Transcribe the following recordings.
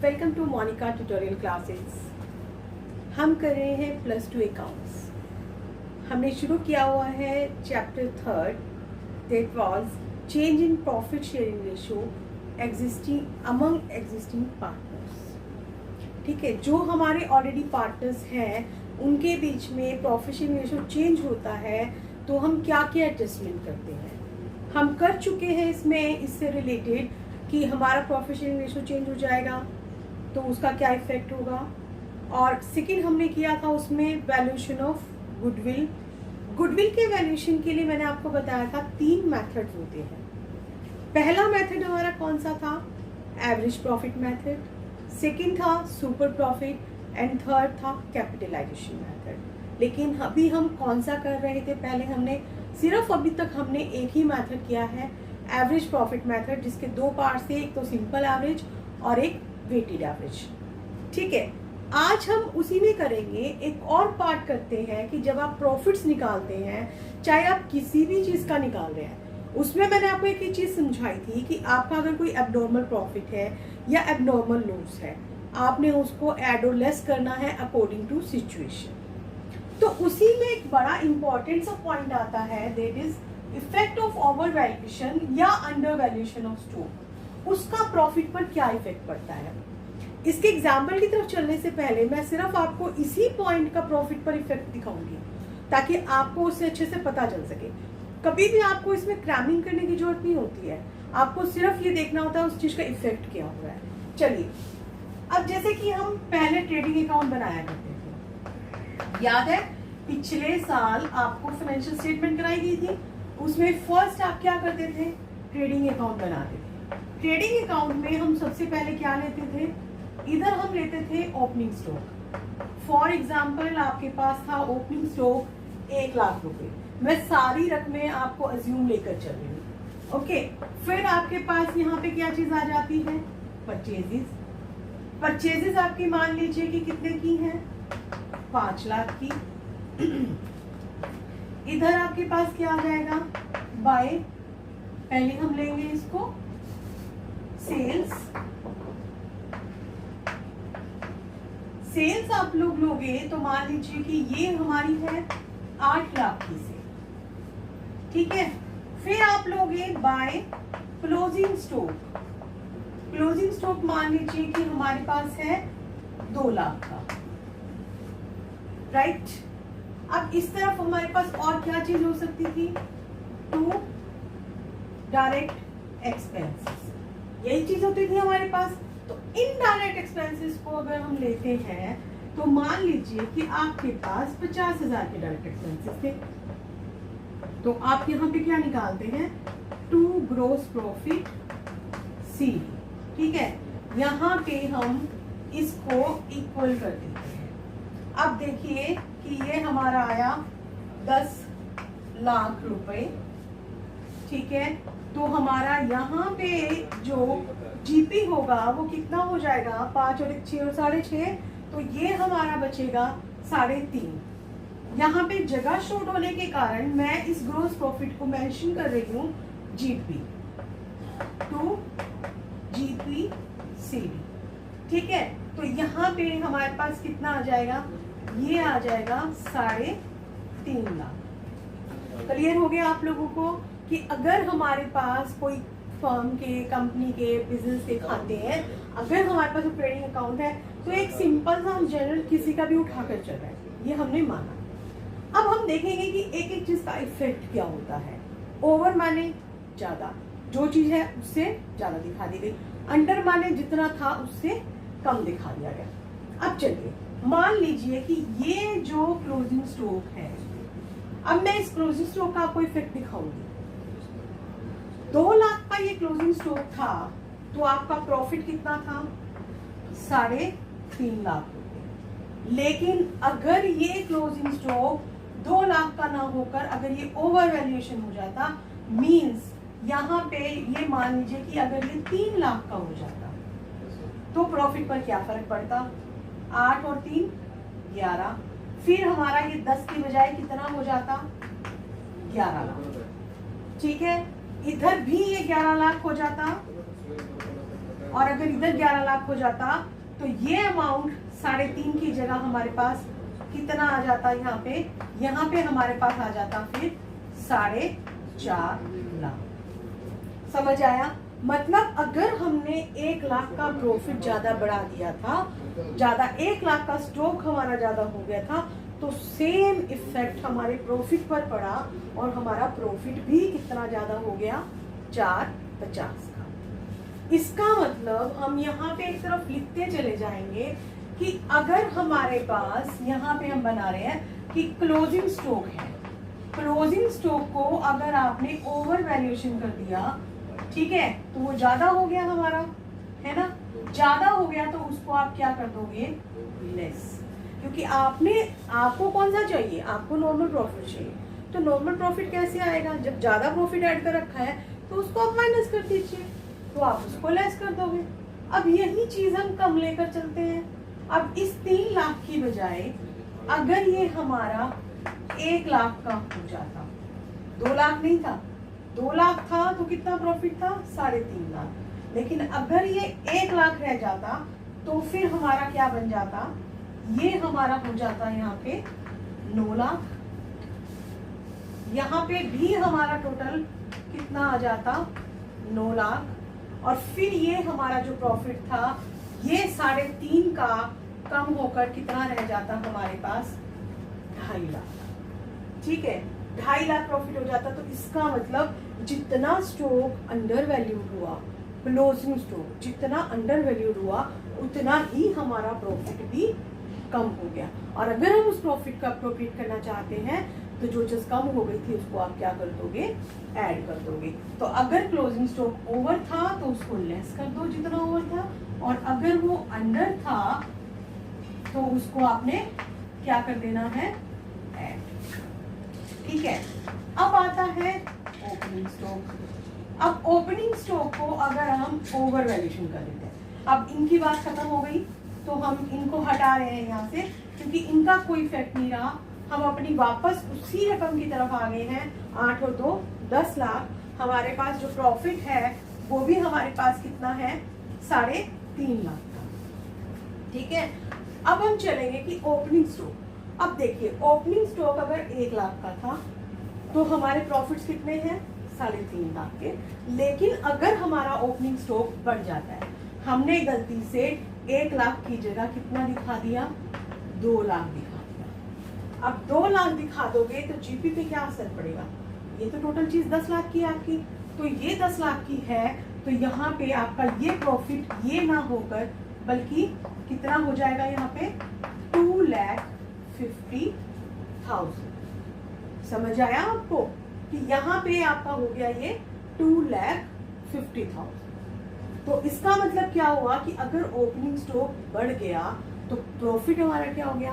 Welcome to Monika tutorial classes. हम कर रहे हैं +2 अकाउंट्स। हमने शुरू किया हुआ है chapter 3 that was change in profit sharing ratio existing among existing partners. ठीक है, जो हमारे ऑलरेडी पार्टनर्स हैं उनके बीच में प्रॉफिट शेयरिंग रेशियो चेंज होता है तो हम क्या क्या एडजस्टमेंट करते हैं। हम कर चुके हैं इसमें इससे रिलेटेड कि हमारा प्रॉफिट शेयरिंग रेशियो चेंज हो जाएगा तो उसका क्या इफेक्ट होगा। और सेकंड हमने किया था उसमें वैल्यूएशन ऑफ गुडविल। गुडविल के वैल्यूएशन के लिए मैंने आपको बताया था 3 मेथड्स होते हैं। पहला मेथड हमारा कौन सा था? Average profit method. सेकंड था सुपर प्रॉफिट एंड थर्ड था कैपिटलाइजेशन मेथड। लेकिन अभी हम कौन सा कर रहे थे? पहले हमने सिर्फ अभी तक हमने एक ही मेथड किया है, एवरेज प्रॉफिट मेथड, जिसके 2 पार्ट्स थे, एक तो सिंपल एवरेज और एक वेटेड एवरेज। ठीक है, आज हम उसी में करेंगे। एक और पार्ट करते हैं कि जब आप प्रॉफिट्स निकालते हैं, चाहे आप किसी भी चीज का निकाल रहे हैं, उसमें मैंने आपको एक ही चीज समझाई थी कि आपका अगर कोई एबनॉर्मल प्रॉफिट है या एबनॉर्मल लॉस है, आपने उसको ऐड और लेस करना है अकॉर्डिंग टू सिचुएशन। तो उसी में एक बड़ा इंपॉर्टेंट सा पॉइंट आता है, that is effect of over valuation या अंडर वैल्यूएशन ऑफ स्टॉक। उसका प्रॉफिट पर क्या इफेक्ट पड़ता है। इसके एग्जाम्पल की तरफ चलने से पहले मैं सिर्फ आपको इसी पॉइंट का प्रॉफिट पर इफेक्ट दिखाऊंगी ताकि आपको उससे अच्छे से पता चल सके। कभी भी आपको इसमें क्रैमिंग करने की जरूरत नहीं होती है, आपको सिर्फ ये देखना होता है उस चीज का इफेक्ट क्या हो रहा है। चलिए, अब जैसे कि हम पहले ट्रेडिंग अकाउंट बनाया करते थे, याद है पिछले साल आपको फाइनेंशियल स्टेटमेंट कराई गई थी, उसमें फर्स्ट आप क्या करते थे? ट्रेडिंग अकाउंट बनाते थे। ट्रेडिंग अकाउंट में हम सबसे पहले क्या लेते थे? इधर हम लेते थे ओपनिंग स्टॉक। फॉर एग्जाम्पल आपके पास था ओपनिंग स्टॉक 1 लाख रुपए। मैं सारी रकमें आपको अज्यूम लेकर चल रही हूँ। ओके, फिर आपके पास यहाँ पे क्या चीज आ जाती है? परचेजेस। परचेजेस आपकी मान लीजिए कि कितने की है? 5 लाख की। इधर आपके पास क्या आ जाएगा? बाय। पहले हम लेंगे इसको सेल्स। सेल्स आप लोग लोगे तो मान लीजिए कि ये हमारी है 8 लाख की से। ठीक है, फिर आप लोगे by closing stock. Closing stock मान लीजिए कि हमारे पास है 2 लाख का। राइट, अब इस तरफ हमारे पास और क्या चीज हो सकती थी? 2 डायरेक्ट एक्सपेंसेस, यही चीज होती थी हमारे पास। तो इनडायरेक्ट एक्सपेंसेस को अगर हम लेते हैं तो मान लीजिए कि आपके पास 50,000 के डायरेक्ट एक्सपेंसेस थे, तो आप यहाँ पे क्या निकालते हैं? 2 ग्रोस प्रॉफिट सी। ठीक है, यहाँ पे हम इसको इक्वल कर देते हैं। अब देखिए कि ये हमारा आया 10 लाख रुपए। ठीक है, तो हमारा यहाँ पे जो जीपी होगा वो कितना हो जाएगा? 5 और 1 6 और 6.5, तो ये हमारा बचेगा 3.5। यहाँ पे जगह शॉर्ट होने के कारण मैं इस ग्रोस प्रॉफिट को मेंशन कर रही हूँ जीपी टू जीपी सीडी। ठीक है, तो यहाँ पे हमारे पास कितना आ जाएगा? ये आ जाएगा 3.5 लाख। क्लियर हो गया आप लोगों को कि अगर हमारे पास कोई फर्म के, कंपनी के, बिजनेस के खाते हैं, अगर हमारे पास ट्रेडिंग अकाउंट है तो एक सिंपल सा हम जनरल किसी का भी उठाकर चल रहे हैं, ये हमने माना। अब हम देखेंगे कि एक एक चीज का इफेक्ट क्या होता है। ओवर माने ज्यादा, जो चीज है उससे ज्यादा दिखा दी गई। अंडर माने जितना था उससे कम दिखा दिया गया। अब चलिए, मान लीजिए कि ये जो क्लोजिंग स्टॉक है, अब मैं इस क्लोजिंग स्टॉक का आपको इफेक्ट दिखाऊंगी। 2 लाख का ये क्लोजिंग स्टॉक था तो आपका प्रॉफिट कितना था? 3.5 लाख रुपए। लेकिन अगर ये क्लोजिंग स्टॉक 2 लाख का ना होकर अगर ये ओवर वैल्यूएशन हो जाता, मींस यहाँ पे ये मान लीजिए कि अगर ये 3 लाख का हो जाता तो प्रॉफिट पर क्या फर्क पड़ता? 8 और 3 11। फिर हमारा ये 10 की बजाय कितना हो जाता? 11 लाख। ठीक है, इधर भी ये 11 लाख हो जाता। और अगर इधर 11 लाख हो जाता तो ये अमाउंट 3.5 की जगह हमारे पास कितना आ जाता यहाँ पे हमारे पास आ जाता फिर 4.5 लाख। समझ आया? मतलब अगर हमने 1 लाख का प्रॉफिट ज्यादा बढ़ा दिया था, 1 लाख का स्टॉक हमारा ज्यादा हो गया था, तो सेम इफेक्ट हमारे प्रॉफिट पर पड़ा और हमारा प्रॉफिट भी कितना ज्यादा हो गया, 450 का। इसका मतलब हम यहाँ पे एक तरफ लिखते चले जाएंगे कि अगर हमारे पास यहाँ पे हम बना रहे हैं कि क्लोजिंग स्टॉक है, क्लोजिंग स्टॉक को अगर आपने ओवर वैल्यूएशन कर दिया, ठीक है, तो वो ज्यादा हो गया हमारा, है ना, ज्यादा हो गया तो उसको आप क्या कर दोगे, लेस। क्योंकि आपको कौन सा चाहिए, आपको नॉर्मल प्रॉफिट चाहिए। तो नॉर्मल प्रॉफिट कैसे आएगा, जब ज्यादा प्रॉफिट ऐड कर रखा है तो उसको आप माइनस कर दीजिए, तो आप उसको लेस कर दोगे। अब यही चीज हम कम लेकर चलते हैं। अब इस 3 लाख की बजाय अगर ये हमारा 1 लाख का हो जाता, 2 लाख नहीं था, 2 लाख था तो कितना प्रॉफिट था, 3.5 लाख। लेकिन अगर ये 1 लाख रह जाता तो फिर हमारा क्या बन जाता, ये हमारा हो जाता यहाँ पे 9 लाख। यहाँ पे भी हमारा टोटल कितना आ जाता, 9 लाख। और फिर ये हमारा जो प्रॉफिट था ये 3.5 का कम होकर कितना रह जाता हमारे पास, 2.5 लाख। ठीक है, 2.5 लाख प्रॉफिट हो जाता। तो इसका मतलब जितना स्टॉक अंडर वैल्यूड हुआ, क्लोजिंग स्टॉक जितना अंडर वैल्यूड हुआ, उतना ही हमारा प्रॉफिट भी कम हो गया। और अगर हम उस प्रॉफिट का अप्रोप्रिएट करना चाहते हैं तो जो चीज कम हो गई थी उसको आप क्या कर दोगे, ऐड कर दोगे। तो अगर क्लोजिंग स्टॉक ओवर था तो उसको लेस कर दो जितना ओवर था, और अगर वो अंडर था तो उसको आपने क्या कर देना है, ऐड। ठीक है, अब आता है ओपनिंग स्टॉक। अब ओपनिंग स्टॉक को अगर हम ओवर वैल्यूएशन कर देते हैं, अब इनकी बात खत्म हो गई तो हम इनको हटा रहे हैं यहाँ से, क्योंकि इनका कोई इफेक्ट नहीं रहा। हम अपनी वापस उसी रकम की तरफ आ गए हैं, 8 और 2 10 लाख। हमारे पास जो प्रॉफिट है वो भी हमारे पास कितना है, 3.5 लाख का। ठीक है, अब हम चलेंगे कि ओपनिंग स्टॉक। अब देखिए, ओपनिंग स्टॉक अगर 1 लाख का था तो हमारे प्रॉफिट्स कितने हैं, 3.5 लाख के। लेकिन अगर हमारा ओपनिंग स्टॉक बढ़ जाता है, हमने गलती से 1 लाख की जगह कितना दिखा दिया, 2 लाख दिखा दिया। अब 2 लाख दिखा दोगे तो जीपी पे क्या असर पड़ेगा, ये तो टोटल चीज 10 लाख की है आपकी, तो ये 10 लाख की है, तो यहाँ पे आपका ये प्रॉफिट ये ना होकर बल्कि कितना हो जाएगा, यहाँ पे 2,50,000। समझ आया आपको कि यहाँ पे आपका हो गया ये 2,50,000। तो इसका मतलब क्या हुआ कि अगर ओपनिंग स्टॉक बढ़ गया तो प्रॉफिट हमारा क्या हो गया,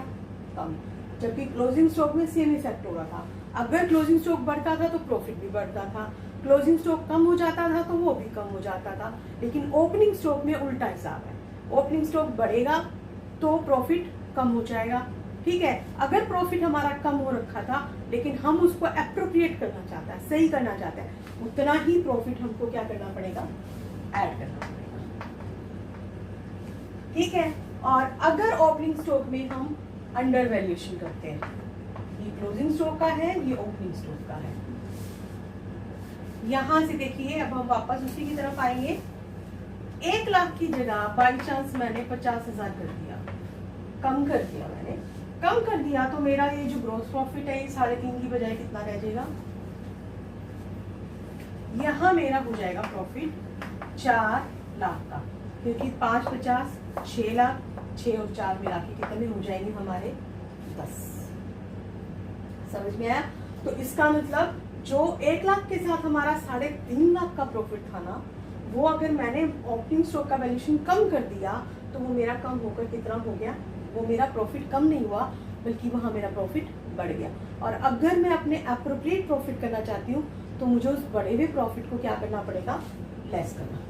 कम। जबकि क्लोजिंग स्टॉक में सेम इफेक्ट हो रहा था। अगर क्लोजिंग स्टॉक बढ़ता था तो प्रॉफिट भी बढ़ता था, क्लोजिंग स्टॉक कम हो जाता था तो वो भी कम हो जाता था। लेकिन ओपनिंग स्टॉक में उल्टा हिसाब है, ओपनिंग स्टॉक बढ़ेगा तो प्रॉफिट कम हो जाएगा। ठीक है, अगर प्रॉफिट हमारा कम हो रखा था लेकिन हम उसको एप्रोप्रिएट करना चाहते हैं, सही करना चाहते हैं, उतना ही प्रॉफिट हमको क्या करना पड़ेगा, ऐड करना पड़ेगा। ठीक है, और अगर ओपनिंग स्टॉक में हम अंडर वैल्यूएशन करते हैं, ये क्लोजिंग स्टॉक का है, ये ओपनिंग स्टॉक का है। यहां से देखिए, अब हम वापस उसी की तरफ आएंगे। 1 लाख की जगह बाई चांस मैंने 50,000 कर दिया, कम कर दिया, मैंने कम कर दिया, तो मेरा ये जो ग्रॉस प्रॉफिट है ये 3.5 की बजाय कितना रह जाएगा, यहाँ मेरा हो जाएगा प्रॉफिट 4 लाख का, क्योंकि 5 50 6 लाख, 6 और 4 मिला के कितने हो जाएंगे हमारे, 10। समझ में आया? तो इसका मतलब जो 1 लाख के साथ हमारा 3.5 लाख का प्रॉफिट था ना, वो अगर मैंने ओपनिंग स्टॉक का वैल्यूएशन कम कर दिया तो वो मेरा कम होकर कितना हो गया, वो मेरा प्रॉफिट कम नहीं हुआ बल्कि वहां मेरा प्रॉफिट बढ़ गया। और अगर मैं अपने एप्रोप्रिएट प्रॉफिट करना चाहती हूँ तो मुझे उस बढ़े हुए प्रॉफिट को क्या करना पड़ेगा, लेस करना होगा।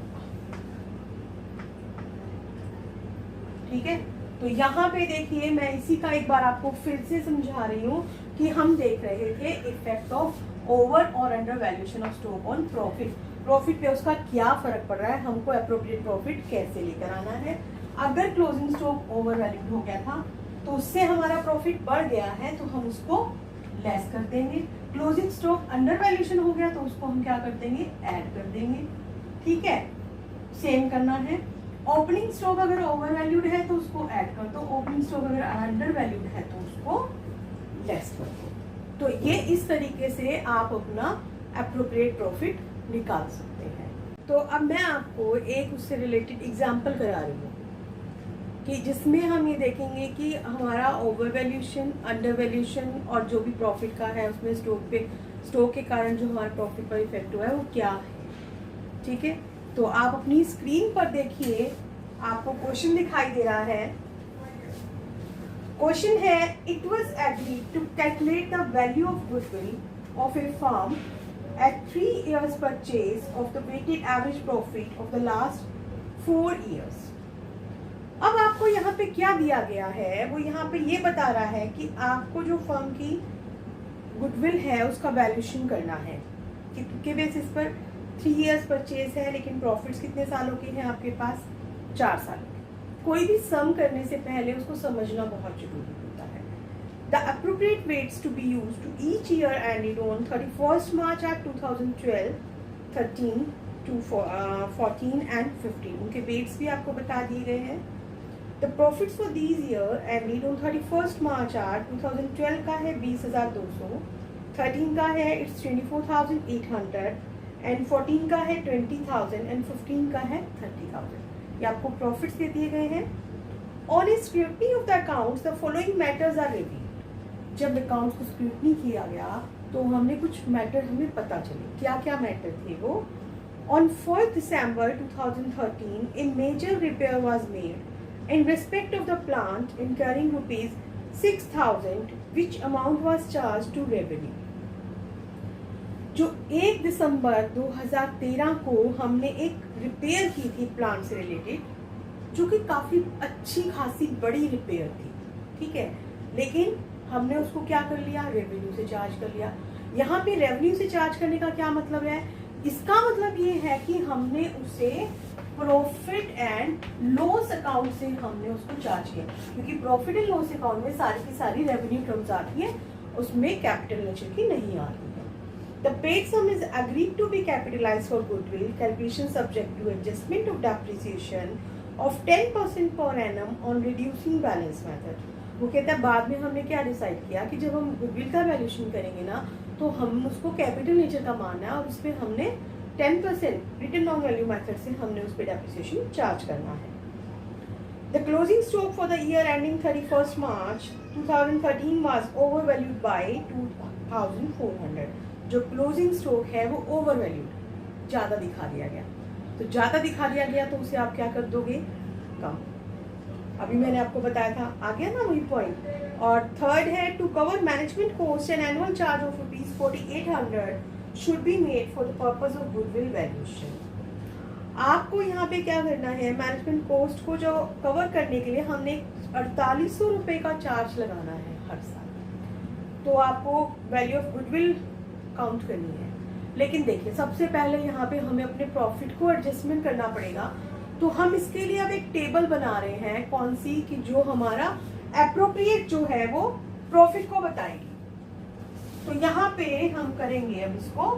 ठीक है, तो यहाँ पे देखिए, मैं इसी का एक बार आपको फिर से समझा रही हूँ कि हम देख रहे थे इफेक्ट ऑफ ओवर और under valuation of stock on profit. Profit पे उसका क्या फर्क पड़ रहा है, हमको अप्रोप्रिएट प्रॉफिट कैसे लेकर आना है। अगर क्लोजिंग स्टॉक ओवर वैल्यूड हो गया था तो उससे हमारा प्रॉफिट बढ़ गया है तो हम उसको लेस कर देंगे। क्लोजिंग स्टॉक अंडर वैल्यूएशन हो गया तो उसको हम क्या कर देंगे, ऐड कर देंगे। ठीक है, सेम करना है। ओपनिंग स्टॉक अगर ओवर वैल्यूड है तो उसको ऐड कर दो, ओपनिंग स्टॉक अगर अंडर वैल्यूड है तो उसको लेस कर दो। तो ये इस तरीके से आप अपना अप्रोप्रिएट प्रॉफिट निकाल सकते हैं। तो अब मैं आपको एक उससे रिलेटेड एग्जांपल करा रही हूँ कि जिसमें हम ये देखेंगे कि हमारा ओवर वैल्यूएशन, अंडर वैल्यूएशन और जो भी प्रॉफिट का है उसमें स्टॉक के कारण जो हमारे प्रॉफिट पर इफेक्ट हुआ है वो क्या है। ठीक है, तो आप अपनी स्क्रीन पर देखिए, आपको क्वेश्चन दिखाई दे रहा है। क्वेश्चन है, it was agreed to calculate the value of goodwill of a firm at 3 years purchase of the weighted average profit of the last 4 years। अब आपको यहाँ पे क्या दिया गया है, वो यहाँ पे ये बता रहा है कि आपको जो फर्म की गुडविल है उसका वैल्यूएशन करना है किसके बेसिस पर। 3 years परचेज है लेकिन प्रॉफिट्स कितने सालों के हैं आपके पास, 4 साल के। कोई भी सम करने से पहले उसको समझना बहुत जरूरी होता है। The appropriate weights to be used to each year ended on 31st March at 2012, 13 to 14 and 15। उनके weights भी आपको बता दिए गए हैं। The profits for these year ended on 31st March at 2012 का है 20,200, 13 का है it's 24,800 and 14 का है 20,000 and 15 का है 30,000। ये आपको profits दे दिए गए हैं। On a scrutiny of the accounts, the following matters are revealed। जब अकाउंट्स को स्क्रूटनी किया गया तो हमने कुछ मैटर हमें पता चले। क्या क्या मैटर थे वो। On 4 December 2013 a major repair was made in respect of the plant incurring ₹6,000 which amount was charged to revenue। जो 1 दिसंबर 2013 को हमने एक रिपेयर की थी प्लांट से रिलेटेड, जो कि काफी अच्छी खासी बड़ी रिपेयर थी। ठीक है, लेकिन हमने उसको क्या कर लिया, रेवेन्यू से चार्ज कर लिया। यहाँ पे रेवेन्यू से चार्ज करने का क्या मतलब है, इसका मतलब ये है कि हमने उसे प्रॉफिट एंड लॉस अकाउंट से हमने उसको चार्ज किया, क्योंकि प्रॉफिट एंड लॉस अकाउंट में सारी की सारी रेवेन्यू टर्म्स आती है, उसमें कैपिटल नेचर की नहीं आती है। The paid sum is agreed to be capitalized for goodwill calculation subject to adjustment of depreciation of 10% per annum on reducing balance method। वो कहता है बाद में हमने क्या डिसाइड किया कि जब हम गुडविल का वैल्यूएशन करेंगे ना तो हम उसको कैपिटल नेचर का मानना है और उस पर हमने 10% रिटन डाउन वैल्यू मेथड से हमने उस पर डेप्रिसिएशन चार्ज करना है। The closing stock for the year ending 31st March 2013 was over valued bye 2,400। जो क्लोजिंग स्टॉक है वो ओवर वैल्यूड, ज़्यादा दिखा दिया गया। तो ज़्यादा दिखा दिया गया तो उसे आप क्या कर दोगे, कम। अभी मैंने आपको बताया था, आ गया ना वही पॉइंट। और थर्ड है, to cover management cost and annual charge of ₹4,800 should be made for the purpose of goodwill valuation. आपको यहाँ पे क्या करना है, मैनेजमेंट कॉस्ट को जो कवर करने के लिए हमने 4,800 रुपये का चार्ज लगाना है हर साल। तो आपको वैल्यू ऑफ गुडविल काउंट करनी है। लेकिन देखिए, सबसे पहले यहाँ पे हमें अपने प्रॉफिट को एडजस्टमेंट करना पड़ेगा। तो हम इसके लिए अब एक टेबल बना रहे हैं, कौन सी, कि जो हमारा एप्रोप्रिएट जो है वो प्रॉफिट को बताएगी। तो यहाँ पे हम करेंगे अब इसको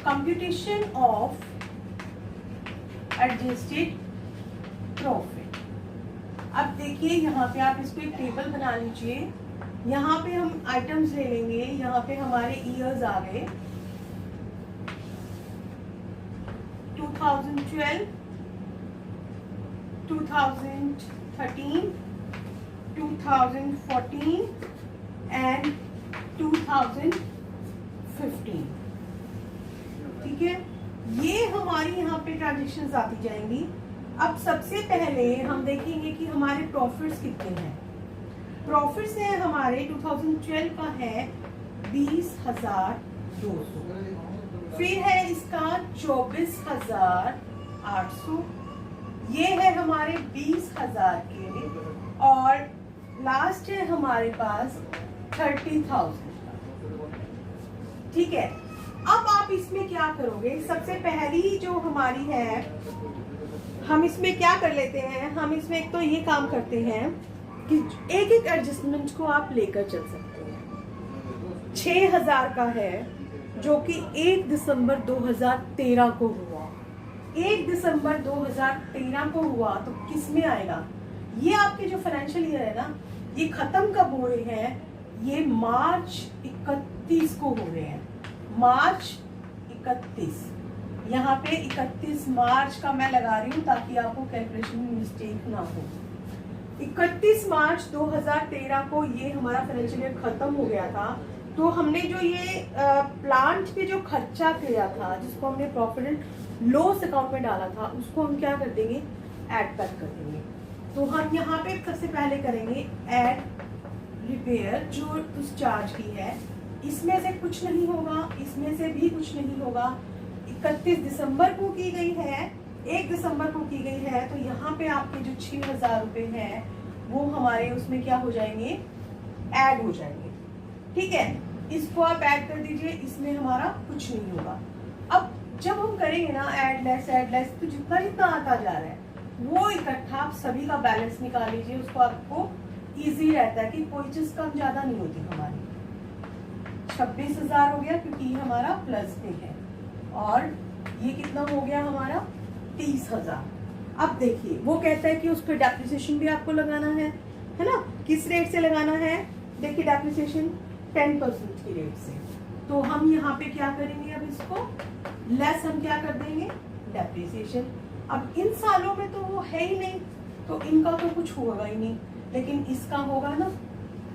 कंप्यूटेशन ऑफ एडजस्टेड प्रॉफिट। अब देखिए यहाँ पे आप इसको एक टेबल बना लीजिए। यहाँ पे हम आइटम्स ले लेंगे, यहाँ पे हमारे ईयर्स आ गए 2012, 2013, 2014 एंड 2015। ठीक है, ये हमारी यहाँ पे ट्रांजेक्शन्स आती जाएंगी। अब सबसे पहले हम देखेंगे कि हमारे प्रॉफिट्स कितने हैं। प्रॉफिट्स है हमारे 2012 का है 20,200, फिर है इसका 24,800, ये है हमारे 20,000 के और लास्ट है हमारे पास 30,000। ठीक है, अब आप इसमें क्या करोगे, सबसे पहली जो हमारी है, हम इसमें क्या कर लेते हैं, हम इसमें एक तो ये काम करते हैं कि एक एक एडजस्टमेंट को आप लेकर चल सकते हैं। 6,000 का है जो कि 1 दिसंबर 2013 को हुआ, 1 दिसंबर 2013 को हुआ, तो किस में आएगा, ये आपके जो फाइनेंशियल ईयर है ना, ये खत्म कब हो रहे हैं, ये मार्च 31 को हो रहे हैं, मार्च 31। यहाँ पे 31 मार्च का मैं लगा रही हूँ ताकि आपको कैलकुलेशन में मिस्टेक ना हो। 31 मार्च 2013 को ये हमारा फाइनेंशियल ईयर खत्म हो गया था। तो हमने जो ये प्लांट पे जो खर्चा किया था, जिसको हमने प्रॉफिट एंड लॉस अकाउंट में डाला था, उसको हम क्या कर देंगे, ऐड बैक कर देंगे। तो हम यहाँ पे सबसे पहले करेंगे ऐड रिपेयर जो उस चार्ज की है, इसमें से कुछ नहीं होगा, इसमें से भी कुछ नहीं होगा। 31 दिसंबर को की गई है, 1 दिसंबर को की गई है, तो यहाँ पे आपके जो 6,000 रुपए हैं वो हमारे उसमें क्या हो जाएंगे, ऐड हो जाएंगे। ठीक है, इसको आप ऐड कर दीजिए, इसमें हमारा कुछ नहीं होगा। अब जब हम करेंगे ना ऐड लेस, तो जितना जितना आता जा रहा है वो इकट्ठा आप सभी का बैलेंस निकाल लीजिए, उसको आपको इजी रहता है कि कोई चीज कम ज्यादा नहीं होती हमारी। 26,000 हो गया क्योंकि ये हमारा प्लस में है, और ये कितना हो गया हमारा 30,000। अब देखिए वो कहता है कि उस पर डेप्रिसिएशन भी आपको लगाना है ना, किस रेट से लगाना है, देखिए डेप्रिसिएशन 10% की रेट से। तो हम यहाँ पे क्या करेंगे, अब इसको लेस हम क्या कर देंगे, डेप्रिसिएशन। अब इन सालों में तो वो है ही नहीं, तो इनका तो कुछ होगा ही नहीं, लेकिन इसका होगा ना।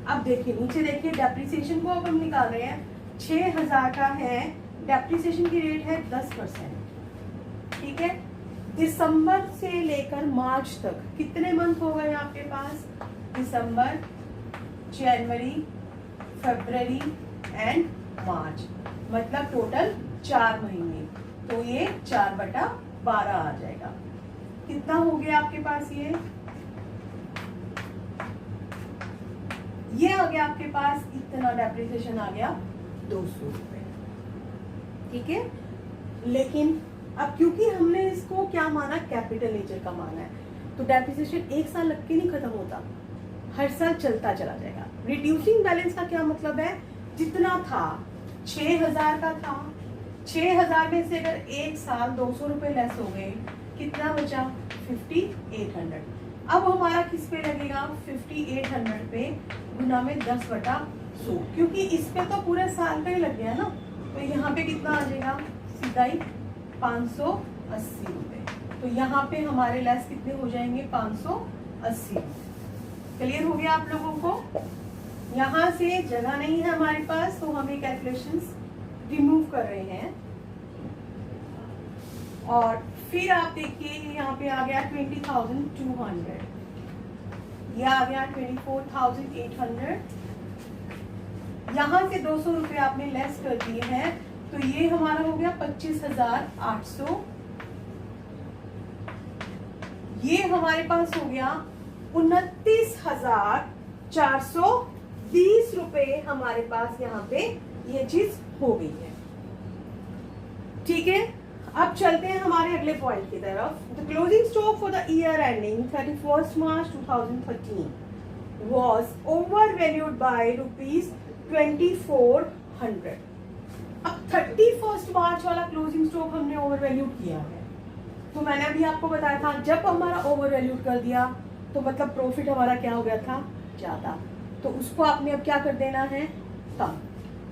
अब देखिए नीचे देखिए, डेप्रिसिएशन को अब हम निकाल रहे हैं, 6,000 का है, डेप्रिसिएशन की रेट है 10%। ठीक है, दिसंबर से लेकर मार्च तक कितने मंथ हो गए आपके पास, दिसंबर, जनवरी, फरवरी एंड मार्च, मतलब टोटल 4 महीने। तो ये 4/12 आ जाएगा। कितना हो गया आपके पास, ये आ गया आपके पास, इतना डेप्रिसिएशन आ गया 200 रुपए। ठीक है, लेकिन अब क्योंकि हमने इसको क्या माना, कैपिटल नेचर का माना है, तो डेप्रिसिएशन एक साल लग के नहीं खत्म होता, हर साल चलता चला जाएगा। रिड्यूसिंग बैलेंस का क्या मतलब है, जितना था 6,000 का था, 6,000 में से अगर एक साल 200 रुपए लेस हो गए, कितना बचा, 5,800। अब हमारा किस पे लगेगा, 5,800 पे गुना में 10/100, क्योंकि इस पे तो पूरे साल का ही लग गया ना, तो यहाँ पे कितना आ जाएगा, सीधा ही 580 रुपए। तो यहाँ पे हमारे लेस कितने हो जाएंगे, 580। क्लियर हो गया आप लोगों को। यहाँ से जगह नहीं है हमारे पास, तो हम ये कैलकुलेशंस रिमूव कर रहे हैं। और फिर आप देखिए यहाँ पे आ गया 20,200, ये आ गया 24,800। यहाँ से 200 रुपए आपने लेस कर दिए हैं, तो ये हमारा हो गया 25,800। ये हमारे पास हो गया 29,420 रुपए हमारे पास यहाँ पे ये चीज हो गई है। ठीक है, अब चलते हैं हमारे अगले पॉइंट की तरफ। The closing stock for the year ending 31 March 2013 was overvalued by ₹2400। अब 31 मार्च वाला क्लोजिंग स्टॉक हमने ओवरवैल्यूड किया है, तो मैंने अभी आपको बताया था जब हमारा ओवरवैल्यूड कर दिया तो मतलब प्रॉफिट हमारा क्या हो गया था, ज्यादा, तो उसको आपने अब क्या कर देना है, कम।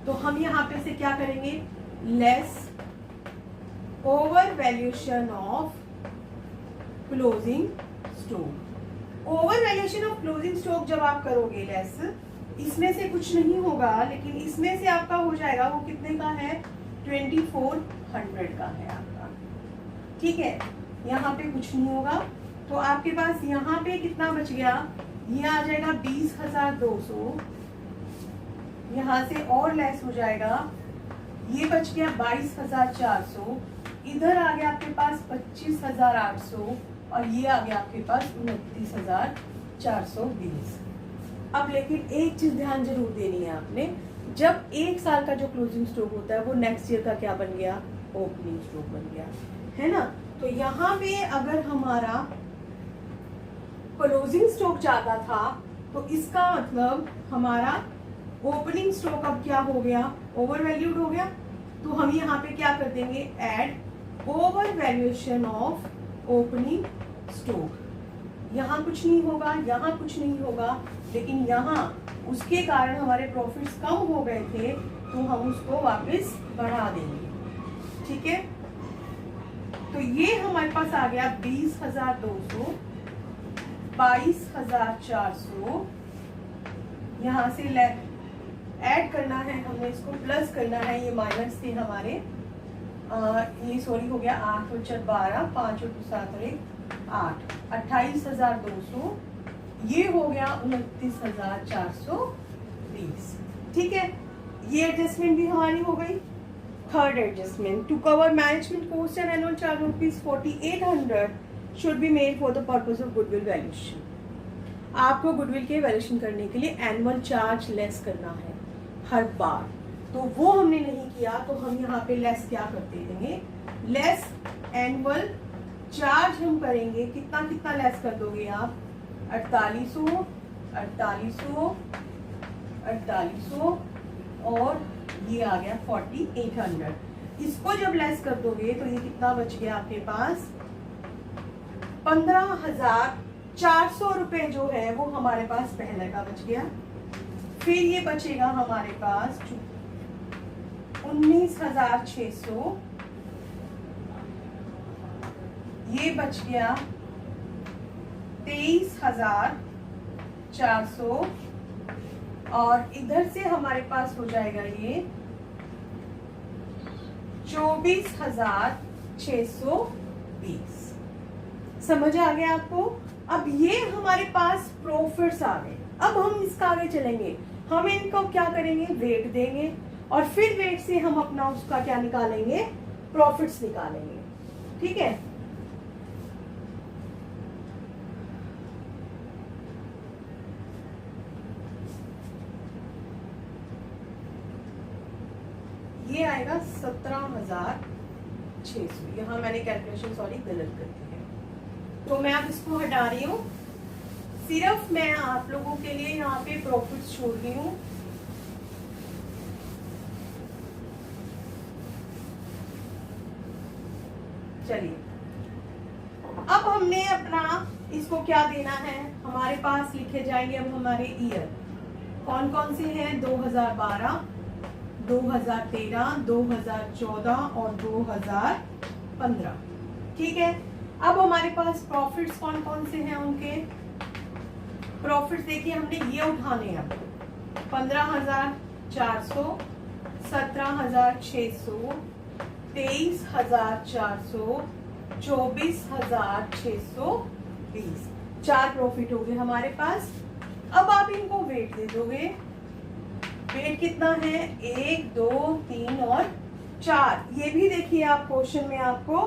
तो हम यहाँ पे से क्या करेंगे, less over valuation of closing stock. Over valuation of closing stock जब आप करोगे लेस, इसमें से कुछ नहीं होगा, लेकिन इसमें से आपका हो जाएगा, वो कितने का है, 2400 का है आपका। ठीक है, यहाँ पे कुछ नहीं होगा, तो आपके पास यहाँ पे कितना बच गया, ये आ जाएगा 20,200, यहाँ से और लेस हो जाएगा, ये बच गया 22,400, इधर आ गया आपके पास 25,800, और ये आ गया आपके पास 29,420। 420। अब लेकिन एक चीज ध्यान जरूर देनी है आपने, जब 1 साल का जो क्लोजिंग स्टॉक होता है वो नेक्स्ट ईयर का क्या बन गया, ओपनिंग स्टॉक बन गया, है ना। तो यहाँ पे अगर हमारा क्लोजिंग स्टॉक ज्यादा था तो इसका मतलब हमारा ओपनिंग स्टॉक अब क्या हो गया, ओवर वैल्यूड हो गया। तो हम यहाँ पे क्या कर देंगे, add over valuation of opening stock. यहाँ कुछ नहीं होगा, यहाँ कुछ नहीं होगा, लेकिन यहाँ उसके कारण हमारे प्रॉफिट्स कम हो गए थे तो हम उसको वापस बढ़ा देंगे, ठीक है। तो ये हमारे पास आ गया 20,200, 22,400, यहाँ से ऐड करना है हमने, इसको प्लस करना है, ये माइनस थे हमारे, ये सॉरी हो गया 8 और 4 12, 5 और 7 और 1 8, 28,200, ये हो गया 29,420, ठीक है। ये एडजस्टमेंट भी हमारी हो गई। Third adjustment, to cover management cost and annual charge ₹4800 should be made for the purpose of goodwill valuation. आपको गुडविल के वैल्यूएशन करने के लिए एनुअल चार्ज लेस करना है हर बार, तो वो हमने नहीं किया, तो हम यहाँ पे लेस क्या करते देंगे, लेस एनुअल चार्ज हम करेंगे। कितना कितना लेस कर दोगे आप, 4800, 4800, 4800 और ये आ गया 4800। इसको जब लेस कर दोगे तो ये कितना बच गया आपके पास, 15,400 रुपए जो है वो हमारे पास पहले का बच गया। फिर ये बचेगा हमारे पास 19,600, ये बच गया 23,400 और इधर से हमारे पास हो जाएगा ये 24,620। समझ आ गया आपको। अब ये हमारे पास प्रॉफिट्स आ गए। अब हम इसका आगे चलेंगे, हम इनको क्या करेंगे, वेट देंगे और फिर वेट से हम अपना उसका क्या निकालेंगे, प्रॉफिट्स निकालेंगे, ठीक है। ये आएगा 17,600। यहाँ मैंने कैलकुलेशन सॉरी गलत कर दी है, तो मैं अब इसको हटा रही हूँ। सिर्फ मैं आप लोगों के लिए यहाँ पे प्रॉफिट्स छोड़ रही हूँ। चलिए, अब हमने अपना इसको क्या देना है, हमारे पास लिखे जाएंगे अब हमारे ईयर कौन कौन से हैं, 2012, 2013, 2014 और 2015, ठीक है। अब हमारे पास प्रॉफिट्स कौन कौन से हैं, उनके प्रॉफिट्स देखिए हमने ये उठाने हैं, 15,400, 17,600, 23,400, 24,620, 4 प्रॉफिट हो गए हमारे पास। अब आप इनको वेट दे दोगे, वेट कितना है, 1, 2, 3 और 4, ये भी देखिए आप क्वेश्चन में आपको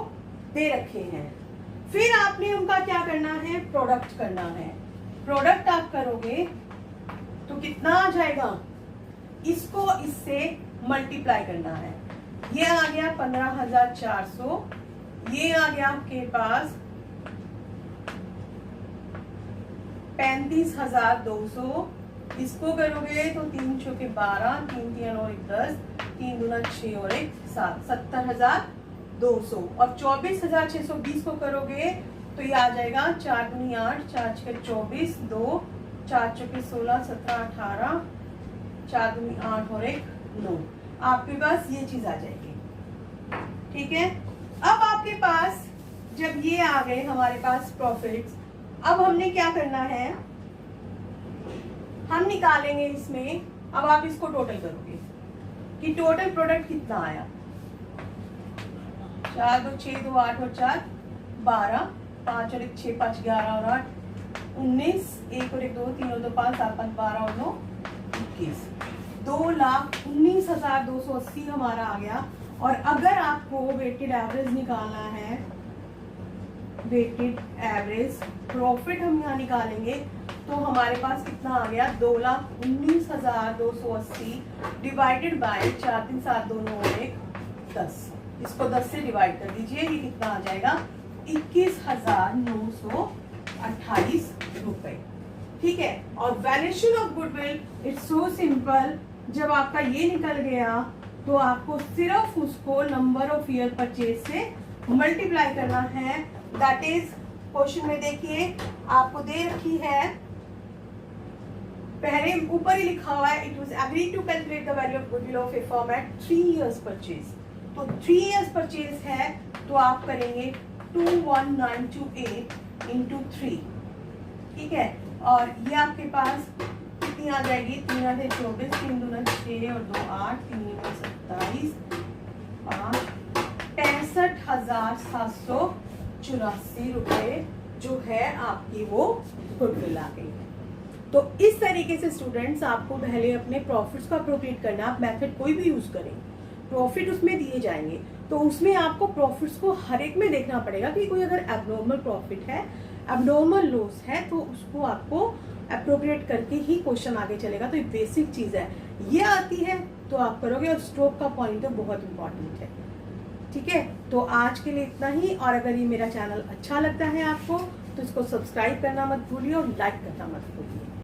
दे रखे हैं। फिर आपने उनका क्या करना है, प्रोडक्ट करना है। प्रोडक्ट आप करोगे तो कितना आ जाएगा, इसको इससे मल्टीप्लाई करना है। ये आ गया 15,400, ये आ गया आपके पास 35,200, इसको करोगे तो 3 चौके 12, 3 3 और 1 10, 3 दूना 6 और 1 7, 70,200 और 24,620 को करोगे तो ये आ जाएगा 4 दूनी 8, 4 छके 24, 2 4 चौके 16, 17, 18, 4 दूनी 8 और 1 9, आपके पास ये चीज आ जाएगी, ठीक है। अब आपके पास जब ये आ गए हमारे पास प्रॉफिट्स, अब हमने क्या करना है, हम निकालेंगे इसमें। अब आप इसको टोटल करोगे कि टोटल प्रोडक्ट कितना आया, 4 2 6 2 8 और 4 12, 5 और 1 6 5 11 और 8 19, 1 और 1 2 3 और 2 5 7 5 12 और 9 21, 2,19,280 हमारा आ गया। और अगर आपको वेटेड एवरेज निकालना है, वेटेड एवरेज प्रॉफिट हम यहाँ निकालेंगे तो हमारे पास कितना आ गया 2,19,280 डिवाइडेड बाय 4 3 7 2 9 1 10। इसको 10 से डिवाइड कर दीजिए, ये कितना आ जाएगा 21,928 रुपए। ठीक है, और valuation of goodwill it's so simple. जब आपका ये निकल गया तो आपको सिर्फ उसको नंबर ऑफ ईयर परचेज से मल्टीप्लाई करना है। दैट इज क्वेश्चन में देखिए आपको दे रखी है, पहले ऊपर ही लिखा हुआ है it was agreed to calculate the value of goodwill of a firm at 3 years purchase. तो 3 इयर्स परचेज है तो आप करेंगे 21928 इंटू 3। ठीक है, और ये आपके पास कितनी आ जाएगी 3 आधे 24, 3 दूना 6 और 2 8, 3 27, 5 65,784 रुपए जो है आपकी वो गुडविल आ गई। तो इस तरीके से स्टूडेंट्स आपको पहले अपने प्रॉफिट्स को अप्रोप्रिएट करना। आप मेथड कोई भी यूज करें, प्रॉफिट उसमें दिए जाएंगे तो उसमें आपको प्रॉफिट्स को हर एक में देखना पड़ेगा कि कोई अगर एबनॉर्मल प्रॉफिट है, एबनॉर्मल लॉस है तो उसको आपको अप्रोप्रिएट करके ही क्वेश्चन आगे चलेगा। तो ये बेसिक चीज है, ये आती है तो आप करोगे। और स्ट्रोक का पॉइंटर बहुत इंपॉर्टेंट है। ठीक है, तो आज के लिए इतना ही। और अगर ये मेरा चैनल अच्छा लगता है आपको तो इसको सब्सक्राइब करना मत भूलिए और लाइक करना मत भूलिए।